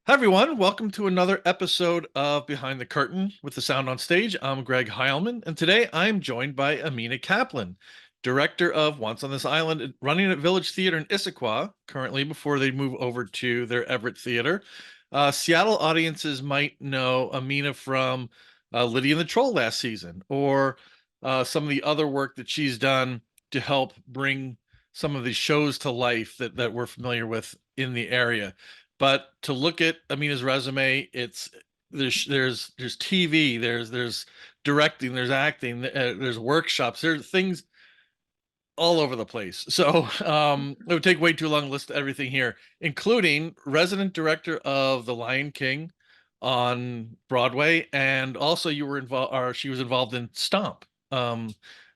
Hi, everyone. Welcome to another episode of Behind the Curtain with the Sound on Stage. I'm Greg Heilman, and today I'm joined by Ameenah Kaplan, director of Once on This Island, running at Village Theater in Issaquah, currently before they move over to their Everett Theater. Seattle audiences might know Ameenah from Lydia and the Troll last season, or some of the other work that she's done to help bring some of the shows to life that we're familiar with in the area. But to look at Amina's resume, it's there's TV, there's directing, there's acting, there's workshops, there's things all over the place. So it would take way too long to list everything here, including resident director of The Lion King on Broadway, and also you were involved, or she was involved in Stomp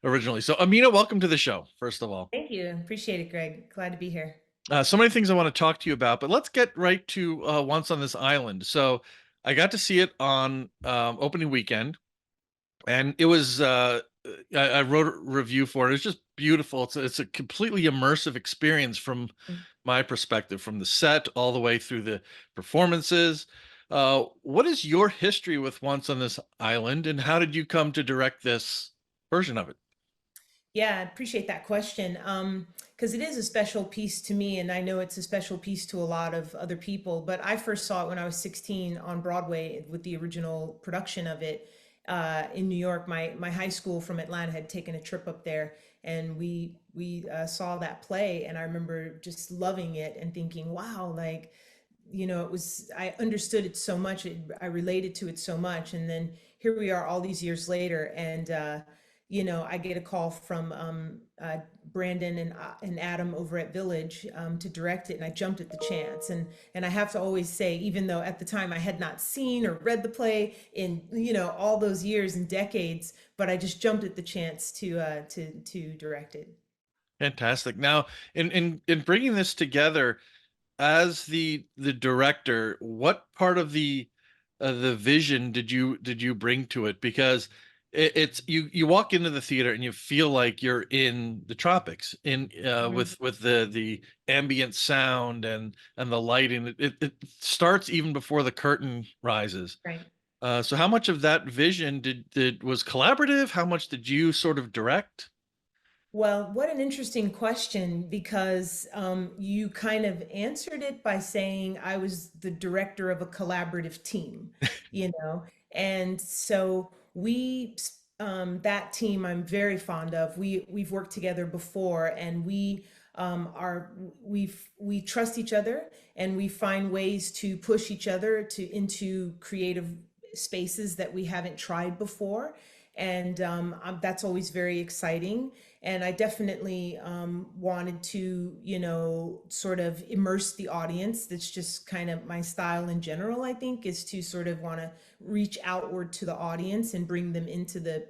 originally. So Amina, welcome to the show. First of all. Thank you. Appreciate it, Greg. Glad to be here. So many things I want to talk to you about, but let's get right to Once on This Island. So I got to see it on opening weekend, and it was I wrote a review for it. It's just beautiful. It's a completely immersive experience from Mm. my perspective, from the set all the way through the performances. What is your history with Once on This Island, and how did you come to direct this version of it? Yeah, I appreciate that question. Because it is a special piece to me, and I know it's a special piece to a lot of other people. But I first saw it when I was 16 on Broadway with the original production of it in New York. My high school from Atlanta had taken a trip up there, and we saw that play, and I remember just loving it and thinking, wow, like it was, I understood it so much, I related to it so much. And then here we are all these years later, and I get a call from Brandon and Adam over at Village to direct it, and I jumped at the chance. And I have to always say, even though at the time I had not seen or read the play in all those years and decades, but I just jumped at the chance to direct it. Fantastic. Now, in bringing this together, as the director, what part of the vision did you bring to it? Because it's you walk into the theater and you feel like you're in the tropics, in Mhm. with the ambient sound and the lighting. It starts even before the curtain rises. Right. So how much of that vision did was collaborative? How much did you sort of direct? Well, what an interesting question, because you kind of answered it by saying I was the director of a collaborative team, you know? And so that team I'm very fond of. We've worked together before, and we trust each other, and we find ways to push each other into creative spaces that we haven't tried before. And that's always very exciting. And I definitely wanted to, sort of immerse the audience. That's just kind of my style in general, I think, is to sort of want to reach outward to the audience and bring them into the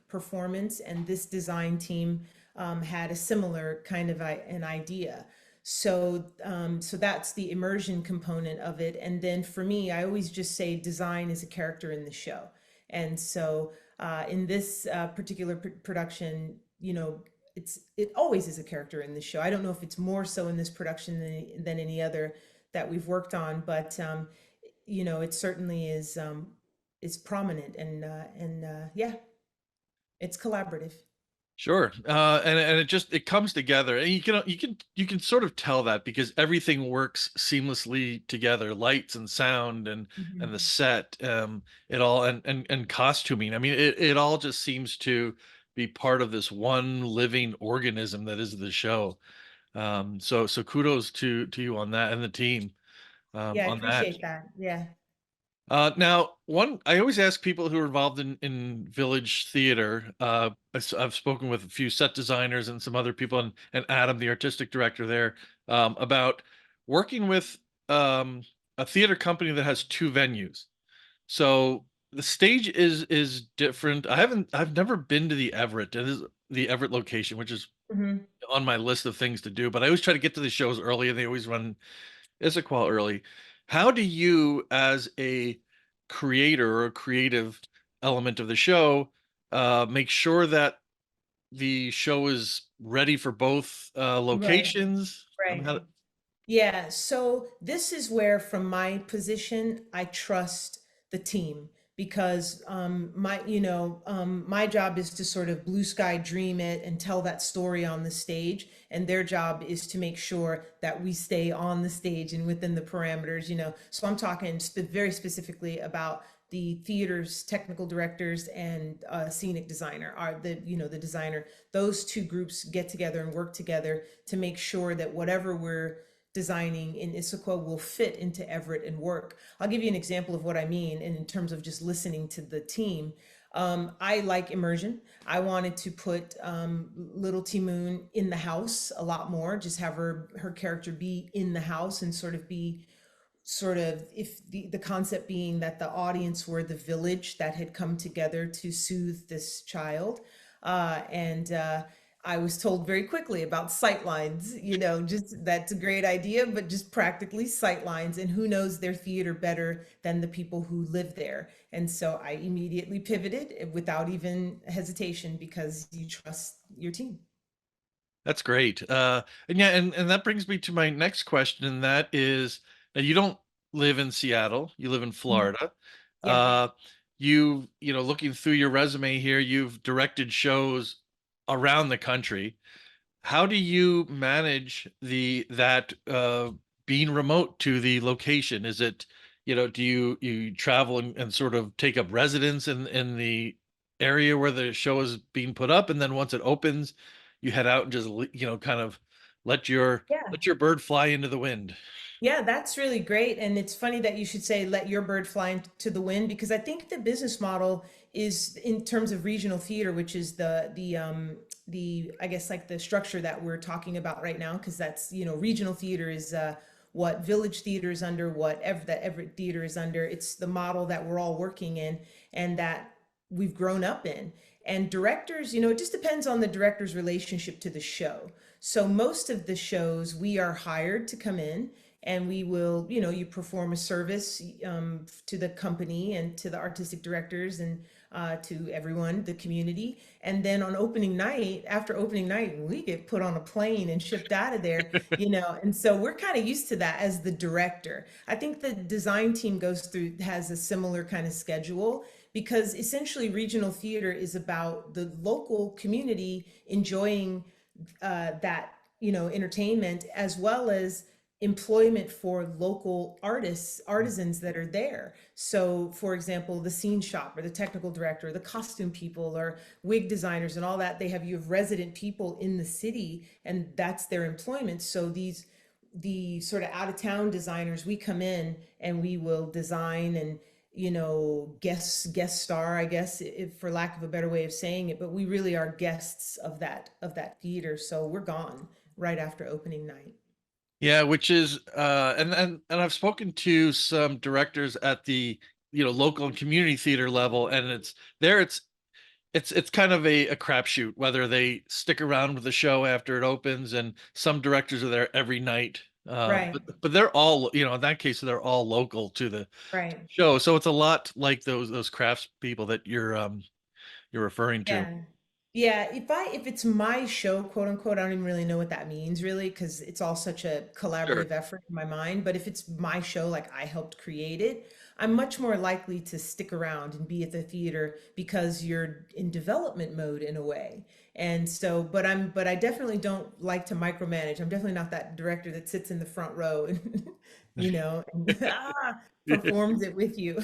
performance. And this design team had a similar kind of an idea. So that's the immersion component of it. And then for me, I always just say design is a character in the show. And so in this particular production, it always is a character in the show. I don't know if it's more so in this production than any other that we've worked on, but it certainly is prominent, and yeah, it's collaborative. Sure. And it comes together, and you can sort of tell that because everything works seamlessly together, lights and sound and the Mhm. set, it all and costuming. I mean, it all just seems to be part of this one living organism that is the show. So kudos to you on that and the team Yeah, I on that. appreciate that. Yeah. Now, one I always ask people who are involved in Village Theater. I've spoken with a few set designers and some other people, and Adam, the artistic director there, about working with a theater company that has two venues. So the stage is different. I've never been to the Everett. It is the Everett location, which is Hmm. on my list of things to do. But I always try to get to the shows early, and they always run Issaquah early. How do you, as a creator or a creative element of the show, make sure that the show is ready for both Right. locations? Right. Yeah, so this is where, from my position, I trust the team because my job is to sort of blue sky dream it and tell that story on the stage, and their job is to make sure that we stay on the stage and within the parameters. So I'm talking very specifically about the theater's technical directors and scenic designer, are the designer. Those two groups get together and work together to make sure that whatever we're designing in Issaquah will fit into Everett and work. I'll give you an example of what I mean, and in terms of just listening to the team. I like immersion. I wanted to put little T Moon in the house a lot more, just have her character be in the house and sort of be sort of, if the concept being that the audience were the village that had come together to soothe this child. And I was told very quickly about sight lines, just that's a great idea, but just practically sight lines. And who knows their theater better than the people who live there? And so I immediately pivoted without even hesitation because you trust your team. That's great. And yeah, and that brings me to my next question, and that is, now you don't live in Seattle, you live in Mhm. Florida. Yeah. Uh, looking through your resume here, you've directed shows around the country. How do you manage that being remote to the location? Is it, do you travel and sort of take up residence in the area where the show is being put up, and then once it opens, you head out and just kind of let your Yeah. let your bird fly into the wind? Yeah, that's really great. And it's funny that you should say let your bird fly into the wind, because I think the business model is, in terms of regional theater, which is the I guess like the structure that we're talking about right now, because that's, regional theater is what Village Theater is under, whatever that Everett Theater is under. It's the model that we're all working in and that we've grown up in. And directors, it just depends on the director's relationship to the show. So most of the shows we are hired to come in, and we will, you perform a service to the company and to the artistic directors and to everyone, the community. And then on opening night, after opening night, we get put on a plane and shipped out of there, and so we're kind of used to that as the director. I think the design team has a similar kind of schedule, because essentially regional theater is about the local community enjoying that, entertainment, as well as employment for local artists, artisans that are there. So for example, the scene shop or the technical director or the costume people or wig designers and all that, you have resident people in the city, and that's their employment. So the sort of out of town designers, we come in and we will design and, guest star, I guess, if, for lack of a better way of saying it, but we really are guests of that theater. So we're gone right after opening night. Yeah, which is and I've spoken to some directors at the local and community theater level, and it's kind of a crapshoot whether they stick around with the show after it opens, and some directors are there every night. Right, But they're all, in that case, they're all local to the right. show, so it's a lot like those crafts people that you're referring to. Yeah. Yeah, if it's my show, quote unquote, I don't even really know what that means really, because it's all such a Sure. collaborative effort in my mind. But if it's my show, like I helped create it, I'm much more likely to stick around and be at the theater because you're in development mode in a way. And so, but I definitely don't like to micromanage. I'm definitely not that director that sits in the front row and, and performs it with you.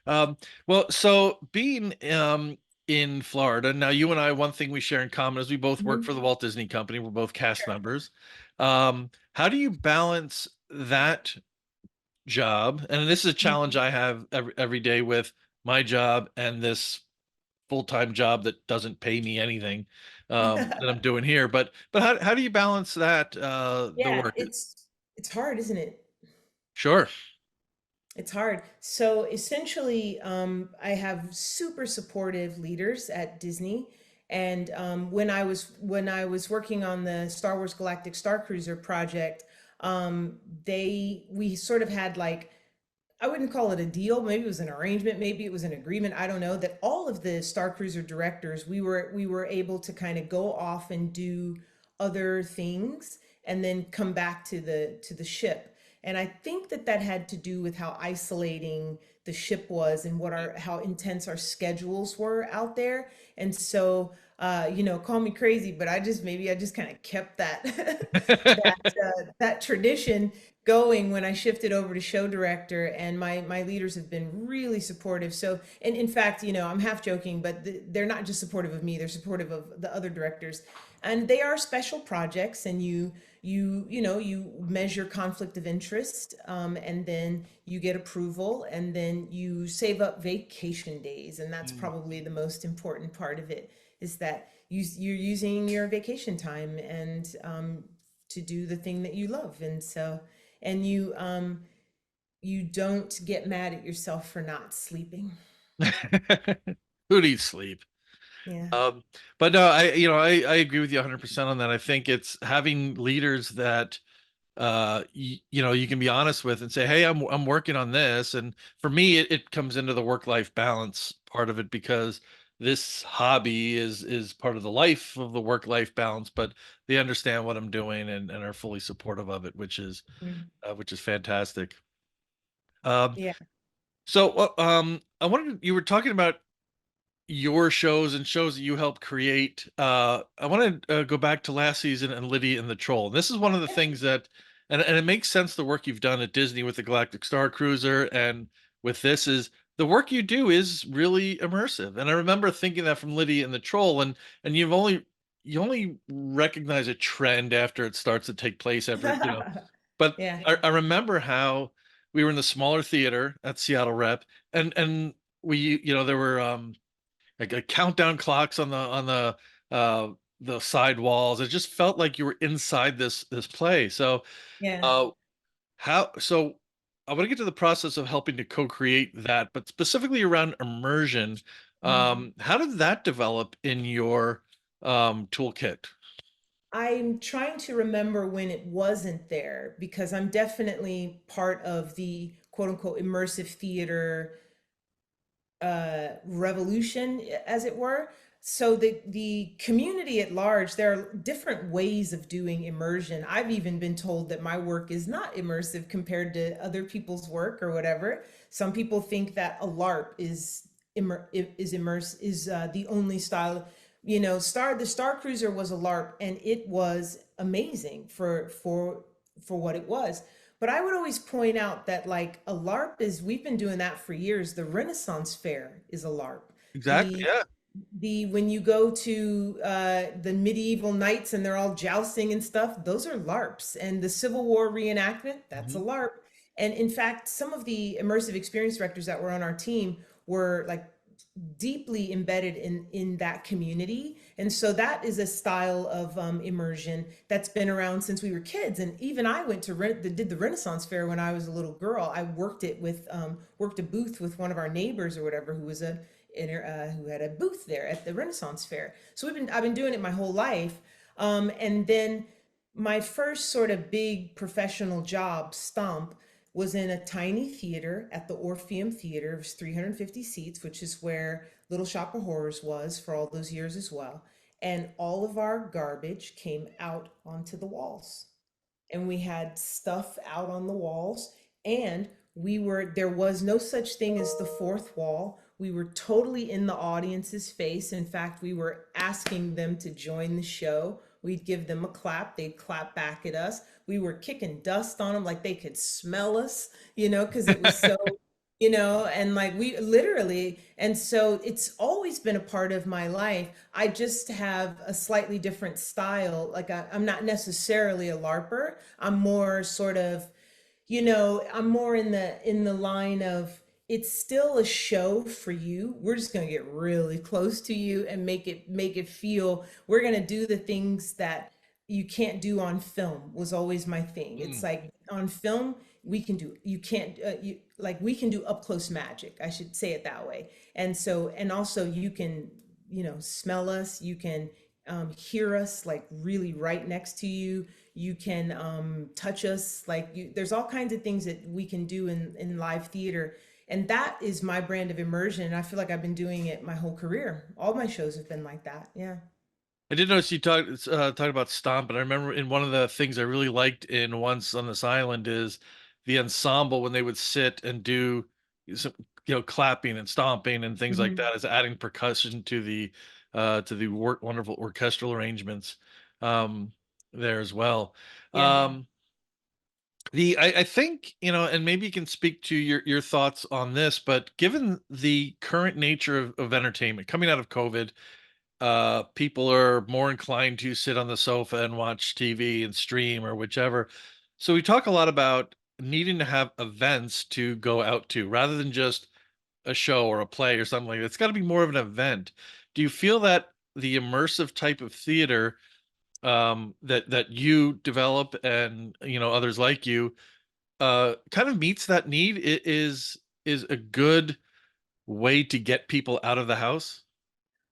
Um, well, so being in Florida, now you and I, one thing we share in common is we both work for Mhm. the Walt Disney Company. We're both cast Sure. members. How do you balance that job? And this is a challenge I have every day with my job and this full-time job that doesn't pay me anything that I'm doing here. But how do you balance that the Yeah, work? it's hard, isn't it? Sure. It's hard. So essentially, I have super supportive leaders at Disney, and when I was working on the Star Wars Galactic Star Cruiser project, we sort of had like, I wouldn't call it a deal. Maybe it was an arrangement. Maybe it was an agreement. I don't know. That all of the Star Cruiser directors, we were able to kind of go off and do other things and then come back to the ship. And I think that that had to do with how isolating the ship was and what our how intense our schedules were out there. And so call me crazy, but I just kind of kept that that tradition going when I shifted over to show director, and my leaders have been really supportive. So, and in fact, I'm half joking, but they're not just supportive of me; they're supportive of the other directors, and they are special projects, and you measure conflict of interest, and then you get approval, and then you save up vacation days, and that's Mm. probably the most important part of it, is that you're using your vacation time and to do the thing that you love. And so, and you don't get mad at yourself for not sleeping. Who needs sleep? Yeah. Um, but no, I agree with you 100% on that. I think it's having leaders that you can be honest with and say, hey, I'm working on this. And for me, it comes into the work-life balance part of it, because this hobby is part of the life of the work-life balance, but they understand what I'm doing, and are fully supportive of it, Mm. which is fantastic. Um, Yeah. I wanted you were talking about your shows and shows that you helped create. I want to go back to last season and Lydia and the Troll. This is one of the things that, and it makes sense, the work you've done at Disney with the Galactic Star Cruiser and with this, is the work you do is really immersive. And I remember thinking that from Lydia and the Troll, and you only recognize a trend after it starts to take place after. But Yeah. I remember how we were in the smaller theater at Seattle Rep, and we, there were like countdown clocks on the side walls. It just felt like you were inside this play. So Yeah. uh how so I want to get to the process of helping to co-create that, but specifically around immersion. Mhm. How did that develop in your toolkit? I'm trying to remember when it wasn't there, because I'm definitely part of the quote unquote immersive theater revolution, as it were. So the community at large, there are different ways of doing immersion. I've even been told that my work is not immersive compared to other people's work or whatever. Some people think that a LARP is the only style. The Star Cruiser was a LARP, and it was amazing for what it was. But I would always point out that, like, a LARP is, we've been doing that for years. The Renaissance Fair is a LARP. Exactly. The Yeah. when you go to the medieval knights and they're all jousting and stuff, those are LARPs. And the Civil War reenactment, that's a Mhm. LARP. And in fact, some of the immersive experience directors that were on our team were like deeply embedded in that community. And so that is a style of immersion that's been around since we were kids. And even I went to did the Renaissance Fair when I was a little girl. I worked a booth with one of our neighbors or whatever, who was who had a booth there at the Renaissance Fair. So I've been doing it my whole life. And then my first sort of big professional job, Stomp, was in a tiny theater at the Orpheum Theater. It was 350 seats, which is where Little Shop of Horrors was for all those years as well. And all of our garbage came out onto the walls, and we had stuff out on the walls, and there was no such thing as the fourth wall. We were totally in the audience's face. In fact, we were asking them to join the show. We'd give them a clap, they'd clap back at us. We were kicking dust on them like they could smell us, because it was so, and like we literally, and so it's always been a part of my life. I just have a slightly different style. Like I'm not necessarily a LARPer. I'm more sort of, I'm more in the line of, it's still a show for you. We're just going to get really close to you and make it feel, we're going to do the things that you can't do on film, was always my thing. It's Mm. like on film, we can do, you can't, like we can do up close magic. I should say it that way. And so, and also you can, smell us, you can hear us like really right next to you. You can touch us, like there's all kinds of things that we can do in live theater. And that is my brand of immersion. And I feel like I've been doing it my whole career. All my shows have been like that. Yeah. I did notice you talked about Stomp, and I remember in one of the things I really liked in Once on This Island is the ensemble when they would sit and do some, clapping and stomping and things like Mhm. that, is adding percussion to the wonderful orchestral arrangements there as well. Yeah. Um, I think, and maybe you can speak to your thoughts on this, but given the current nature of entertainment coming out of COVID, people are more inclined to sit on the sofa and watch TV and stream or whichever. So we talk a lot about needing to have events to go out to rather than just a show or a play or something like that. It's got to be more of an event. Do you feel that the immersive type of theater that you develop and others like you kind of meets that need? It is a good way to get people out of the house?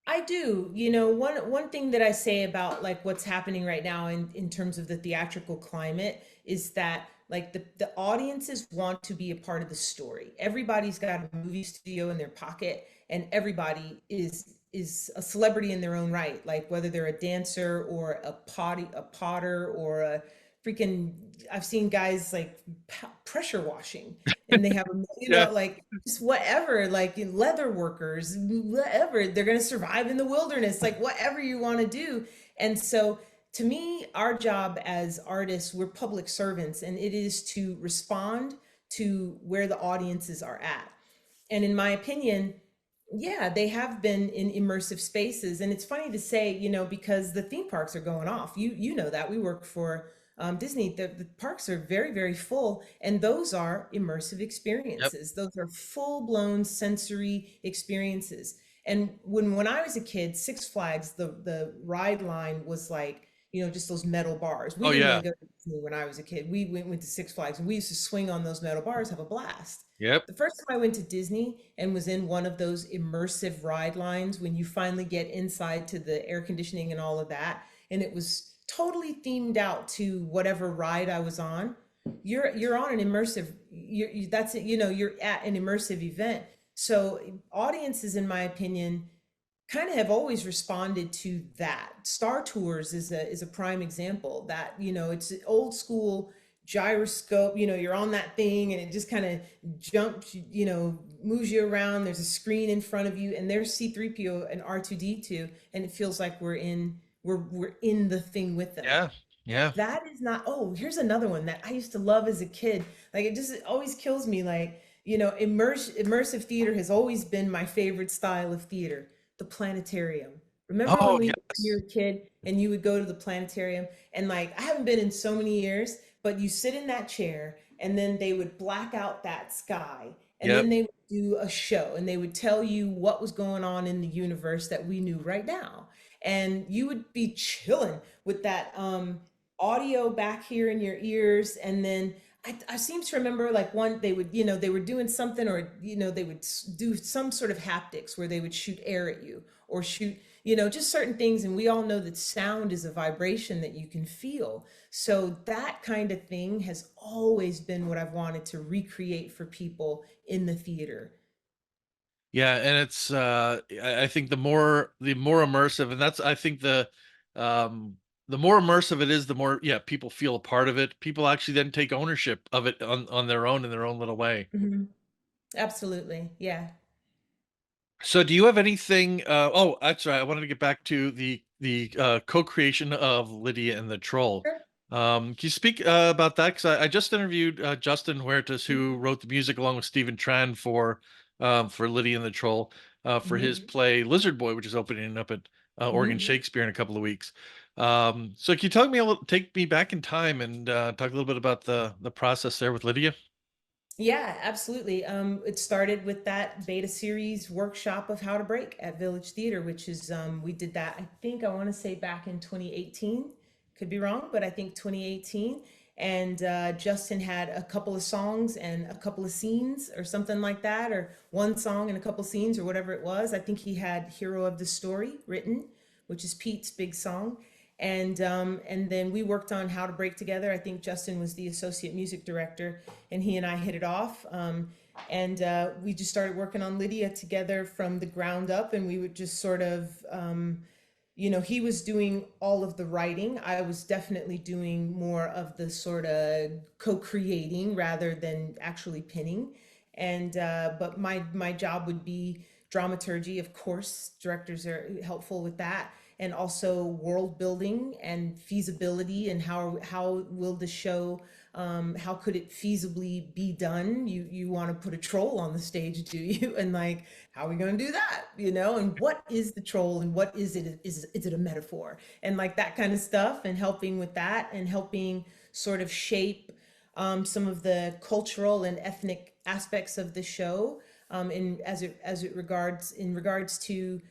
I do. You know, one thing that I say about like what's happening right now in terms of the theatrical climate is that like the audiences want to be a part of the story. Everybody's got a movie studio in their pocket, and everybody is a celebrity in their own right. Like whether they're a dancer or a potter or a freaking I've seen guys like pressure washing, and they have a Yeah. like just whatever, like leather workers, whatever, they're going to survive in the wilderness, like whatever you want to do. And so to me, our job as artists, we're public servants, and it is to respond to where the audiences are at. And in my opinion, yeah, they have been in immersive spaces. And it's funny to say, because the theme parks are going off. You know that we work for Disney. The parks are very, very full, and those are immersive Yep. experiences. Those are full blown sensory experiences. And when I was a kid, Six Flags, the ride line was like, just those metal bars. We Oh didn't yeah. even go to Disney when I was a kid. We went to Six Flags, and we used to swing on those metal bars, have a blast. Yep. The first time I went to Disney and was in one of those immersive ride lines, when you finally get inside to the air conditioning and all of that, and it was totally themed out to whatever ride I was on. You're on an immersive. That's it. You're at an immersive event. So audiences, in my opinion, kind of have always responded to that. Star Tours is a prime example. That it's an old school gyroscope. You're on that thing and it just kind of jumps, moves you around. There's a screen in front of you, and there's C3PO and R2D2, and it feels like we're in the thing with them. Yeah. Yeah. That is not, oh, here's another one that I used to love as a kid. Like it always kills me. Like, immersive theater has always been my favorite style of theater. The planetarium. Remember Oh, when you yes. were a kid and you would go to the planetarium, and like I haven't been in so many years, but you sit in that chair and then they would black out that sky, and then Yep. they would do a show and they would tell you what was going on in the universe that we knew right now. And you would be chilling with that audio back here in your ears. And then I seem to remember like one, they were doing something, or they would do some sort of haptics where they would shoot air at you or shoot, just certain things. And we all know that sound is a vibration that you can feel. So that kind of thing has always been what I've wanted to recreate for people in the theater. Yeah, and it's I think the more immersive, and that's I think the more immersive it is, the more, yeah, people feel a part of it. People actually then take ownership of it on their own in their own little way. Mhm. Absolutely. Yeah. So do you have anything oh, that's right. I wanted to get back to the co-creation of Lydia and the Troll. Sure. Can you speak about that? Because I just interviewed Justin Huertas, who wrote the music along with Stephen Tran for Lydia and the Troll, for his Mhm. play Lizard Boy, which is opening up at Oregon Mhm. Shakespeare in a couple of weeks. So can you talk me a little, take me back in time and talk a little bit about the process there with Lydia? Yeah, absolutely. It started with that beta series workshop of How to Break at Village Theater, which is we did that. I think I want to say back in 2018. Could be wrong, but I think 2018. And Justin had a couple of songs and a couple of scenes, or something like that, or one song and a couple scenes, or whatever it was. I think he had "Hero of the Story" written, which is Pete's big song. And then we worked on How to Break together. I think Justin was the associate music director, and he and I hit it off. And we just started working on Lydia together from the ground up, and we would just sort of he was doing all of the writing. I was definitely doing more of the sort of co-creating rather than actually pinning. And but my job would be dramaturgy, of course. Directors are helpful with that, and also world building and feasibility, and how will the show, how could it feasibly be done? You want to put a troll on the stage, do you? And like, how are we going to do that? And what is the troll, and what is it? Is it a metaphor? And like that kind of stuff, and helping with that, and helping sort of shape some of the cultural and ethnic aspects of the show, in in regards to,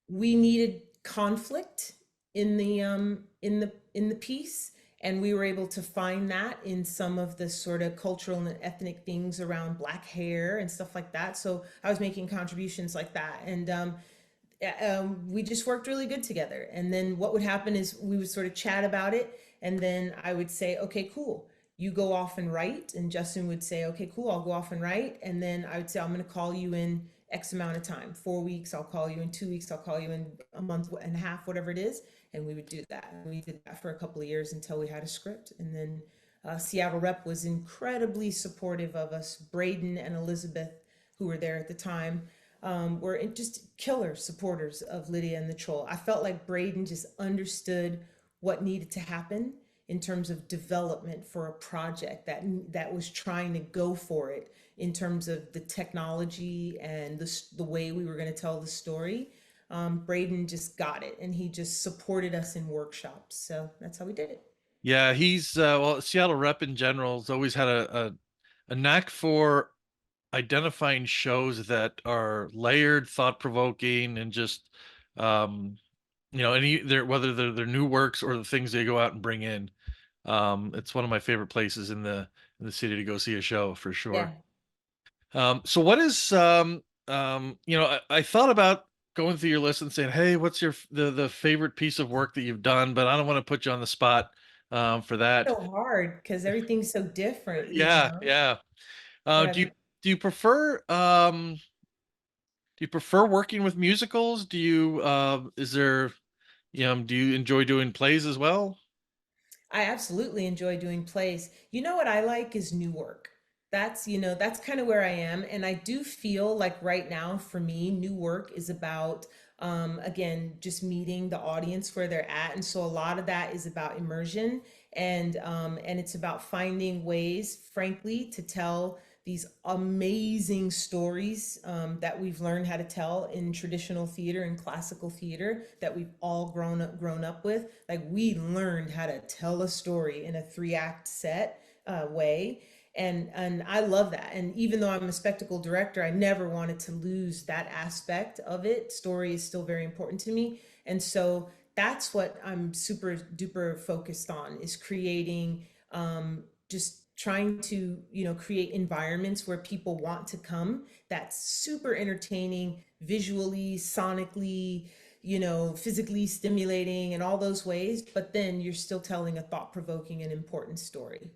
we needed conflict in the piece, and we were able to find that in some of the sort of cultural and ethnic things around black hair and stuff like that. So I was making contributions like that, and we just worked really good together. And then what would happen is we would sort of chat about it, and then I would say, okay, cool, you go off and write. And Justin would say, okay, cool, I'll go off and write. And then I would say, I'm going to call you in X amount of time, 4 weeks, I'll call you in 2 weeks, I'll call you in a month and a half, whatever it is. And we would do that. And we did that for a couple of years until we had a script. And then Seattle Rep was incredibly supportive of us. Braden and Elizabeth, who were there at the time, were just killer supporters of Lydia and the Troll. I felt like Braden just understood what needed to happen in terms of development for a project that was trying to go for it in terms of the technology and the way we were going to tell the story. Braden just got it, and he just supported us in workshops. So that's how we did it. Yeah, he's well, Seattle Rep in general has always had a knack for identifying shows that are layered, thought provoking, and just whether they're new works or the things they go out and bring in. It's one of my favorite places in the city to go see a show for Yeah. sure. So what is I thought about going through your list and saying, hey, what's the favorite piece of work that you've done, but I don't want to put you on the spot for that. So hard because everything's so different, Yeah, yeah. Yeah. Do you prefer working with musicals? Do you enjoy doing plays as well? I absolutely enjoy doing plays. You know what I like is new work. That's kind of where I am. And I do feel like right now for me, new work is about, again, just meeting the audience where they're at. And so a lot of that is about immersion, and it's about finding ways, frankly, to tell these amazing stories, that we've learned how to tell in traditional theater and classical theater, that we've all grown up with. Like, we learned how to tell a story in a 3 act set way. And I love that. And even though I'm a spectacle director, I never wanted to lose that aspect of it. Story is still very important to me. And so that's what I'm super duper focused on, is creating, just trying to create environments where people want to come, that's super entertaining, visually, sonically, physically stimulating, and all those ways, but then you're still telling a thought-provoking and important story.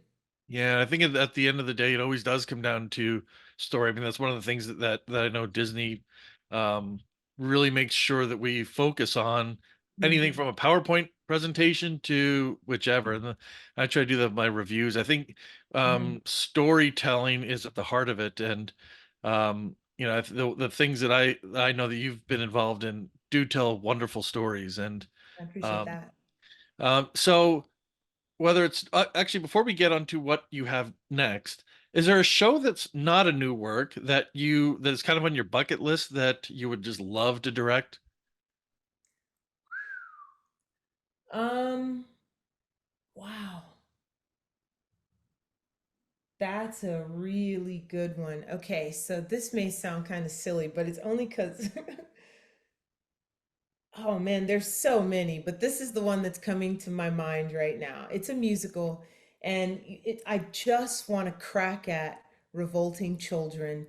Yeah, I think at the end of the day, it always does come down to story. I mean, that's one of the things that I know Disney um, really makes sure that we focus on anything Mhm. from a PowerPoint presentation to whichever. And I try to do my reviews. I think Mhm. storytelling is at the heart of it, and the things that I know that you've been involved in do tell wonderful stories. And I appreciate um, that. so whether it's actually, before we get onto what you have next, is there a show that's not a new work that is kind of on your bucket list that you would just love to direct? um wow, that's a really good one. Okay, so this may sound kind of silly, but it's only because oh man, there's so many, but this is the one that's coming to my mind right now. It's a musical, and I just want to crack at revolting children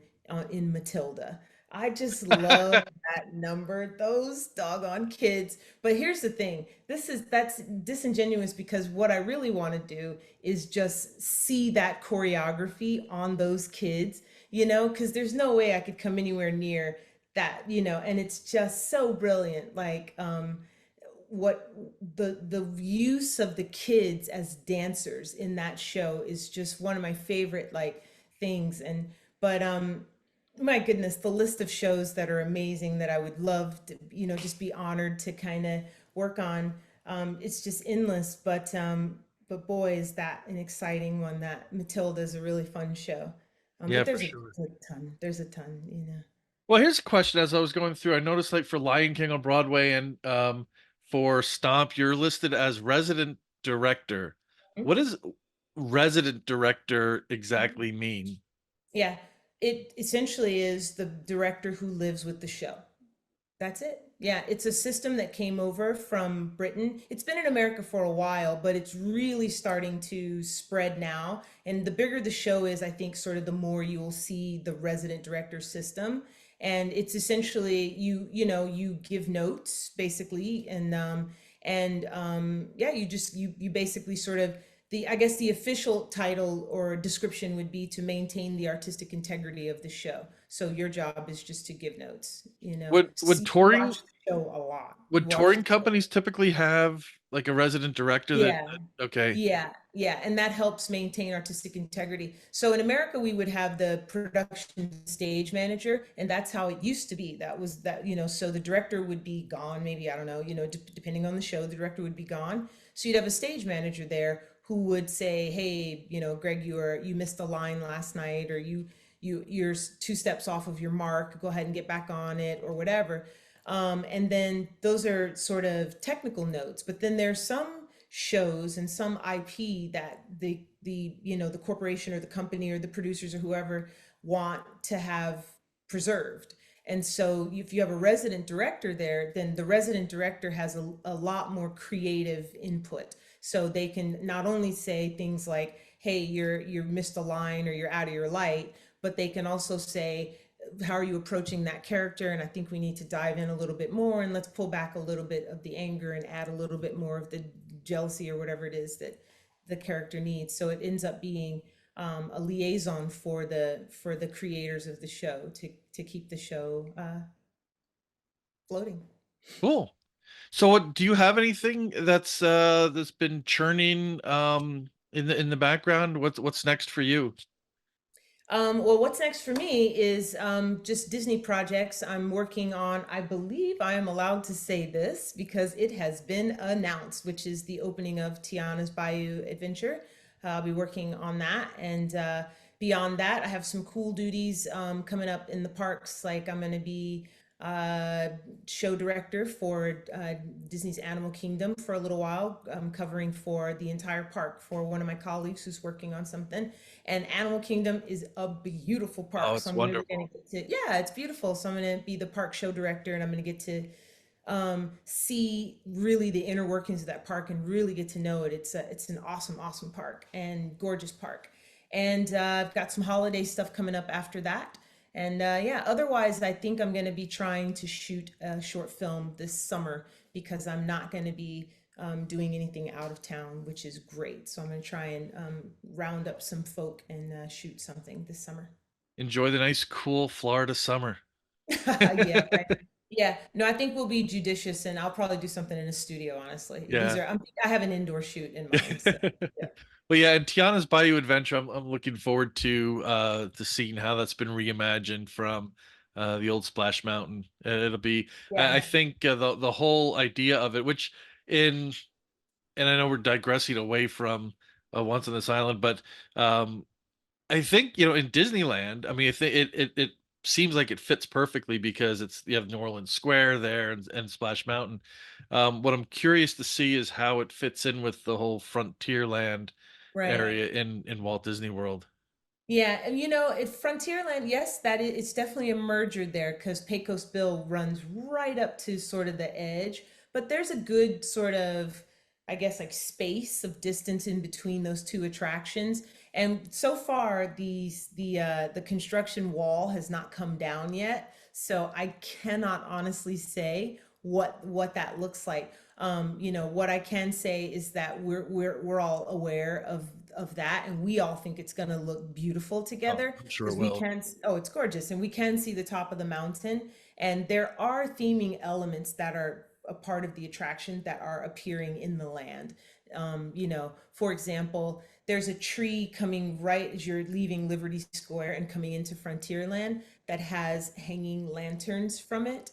in Matilda. I just love that number, those doggone kids. But here's the thing, that's disingenuous, because what I really want to do is just see that choreography on those kids, because there's no way I could come anywhere near that, and it's just so brilliant. Like, what the use of the kids as dancers in that show is just one of my favorite like things. And but my goodness, the list of shows that are amazing that I would love to, just be honored to kind of work on. It's just endless. But boy, is that an exciting one. That Matilda is a really fun show. Yeah, But for there's sure. a ton. There's a ton, Well, here's a question. As I was going through, I noticed like for Lion King on Broadway and for Stomp, you're listed as resident director. What does resident director exactly mean? Yeah, it essentially is the director who lives with the show. That's it. Yeah, it's a system that came over from Britain. It's been in America for a while, but it's really starting to spread now. And the bigger the show is, I think, sort of the more you will see the resident director system. And it's essentially you give notes basically, and yeah, you basically sort of I guess the official title or description would be to maintain the artistic integrity of the show. So your job is just to give notes, Would you touring watch the show a lot. You would watch touring the show. companies typically have like a resident director Yeah. okay. Yeah, yeah, and that helps maintain artistic integrity. So in America, we would have the production stage manager, and that's how it used to be. That was that, so the director would be gone, maybe, I don't know, depending on the show, the director would be gone. So you'd have a stage manager there who would say, "Hey, Greg, you missed a line last night, or you're two steps off of your mark. Go ahead and get back on it, or whatever." And then those are sort of technical notes, but then there's some shows and some IP that the corporation or the company or the producers or whoever want to have preserved. And so if you have a resident director there, then the resident director has a lot more creative input. So they can not only say things like, "Hey, you missed a line or you're out of your light," but they can also say, "How are you approaching that character? And I think we need to dive in a little bit more, and let's pull back a little bit of the anger and add a little bit more of the jealousy or whatever it is that the character needs." So it ends up being a liaison for the creators of the show to keep the show floating. Cool. So do you have anything that's been churning in the background? What's next for you? Well, what's next for me is just Disney projects I'm working on. I believe I am allowed to say this because it has been announced, which is the opening of Tiana's Bayou Adventure. I'll be working on that. And beyond that, I have some cool duties coming up in the parks. Like I'm going to be uh, show director for Disney's Animal Kingdom for a little while, covering for the entire park for one of my colleagues who's working on something. And Animal Kingdom is a beautiful Oh, park, so it's I'm really going wonderful. to get to, yeah, it's beautiful. So I'm going to be the park show director, and I'm going to get to see really the inner workings of that park and really get to know it. It's an awesome, awesome park and gorgeous park. And I've got some holiday stuff coming up after that. And yeah, otherwise, I think I'm going to be trying to shoot a short film this summer because I'm not going to be doing anything out of town, which is great. So I'm going to try and round up some folk and shoot something this summer. Enjoy the nice, cool Florida summer. Yeah, right. Yeah, no, I think we'll be judicious, and I'll probably do something in a studio. Honestly, Yeah. I have an indoor shoot in mind. So yeah, Well, yeah, and Tiana's Bayou Adventure, I'm looking forward to seeing how that's been reimagined from the old Splash Mountain. It'll be, I yeah, think, the whole idea of it, which in, and I know we're digressing away from Once on This Island, but um, I think in Disneyland, I mean, I think it seems like it fits perfectly because you have New Orleans Square there and Splash Mountain. What I'm curious to see is how it fits in with the whole Frontierland right. area in Walt Disney World. Yeah, and Frontierland, yes, it's definitely a merger there because Pecos Bill runs right up to sort of the edge, but there's a good sort of, I guess, like space of distance in between those two attractions. And so far, the construction wall has not come down yet, so I cannot honestly say what that looks like. What I can say is that we're all aware of that, and we all think it's going to look beautiful Oh, together I'm sure it because we will. can. Oh, it's gorgeous, and we can see the top of the mountain. And there are theming elements that are a part of the attraction that are appearing in the land. You know, for example, there's a tree coming right as you're leaving Liberty Square and coming into Frontierland that has hanging lanterns from it,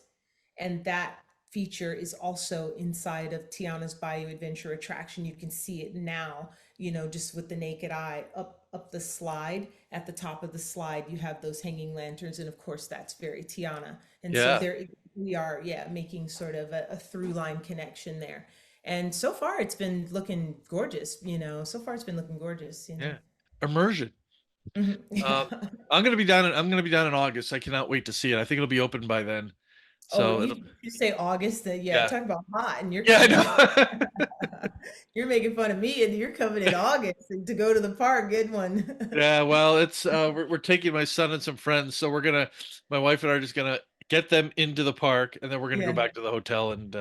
and that feature is also inside of Tiana's Bayou Adventure attraction. You can see it now, you know, just with the naked eye up the slide. At the top of the slide, you have those hanging lanterns, and of course, that's very Tiana. And so Yeah. there we are, yeah, making sort of a through line connection there. And so far, it's been looking gorgeous. You know, so far it's been looking gorgeous. You know. Yeah. Immersion. Mhm. Um, Yeah. I'm gonna be down in August. I cannot wait to see it. I think it'll be open by then. Oh, So it'll, you say August, yeah, yeah. talk about hot, and you're Yeah, I coming in. know. You're making fun of me, and you're coming in August and to go to the park. Good one. Yeah, well, it's we're taking my son and some friends, so my wife and I are just gonna get them into the park, and then we're gonna go Yeah, back to the hotel and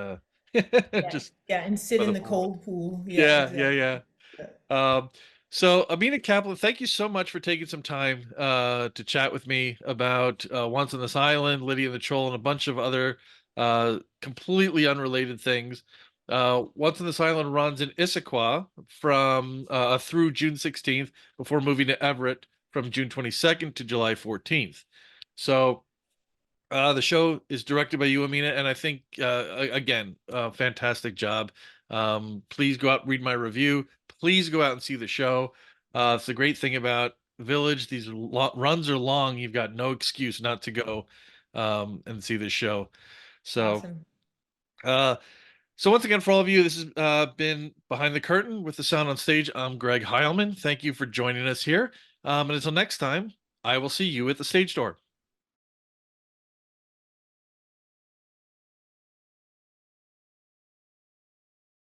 yeah, just yeah, and sit by in the the pool. cold pool. Yeah, Yeah, yeah, exactly. yeah. Yeah, So Ameenah Kaplan, thank you so much for taking some time to chat with me about Once on This Island, Lydia and the Troll, and a bunch of other completely unrelated things. Once on This Island runs in Issaquah from through June 16th before moving to Everett from June 22nd to July 14th. So the show is directed by you, Amina, and I think again, fantastic job. Please go out and read my review. Please go out and see the show. It's the great thing about Village. These runs are long. You've got no excuse not to go and see this show. So, awesome. uh, so once again, for all of you, this has been Behind the Curtain with the Sound on Stage. I'm Greg Heilman. Thank you for joining us here. And until next time, I will see you at the stage door.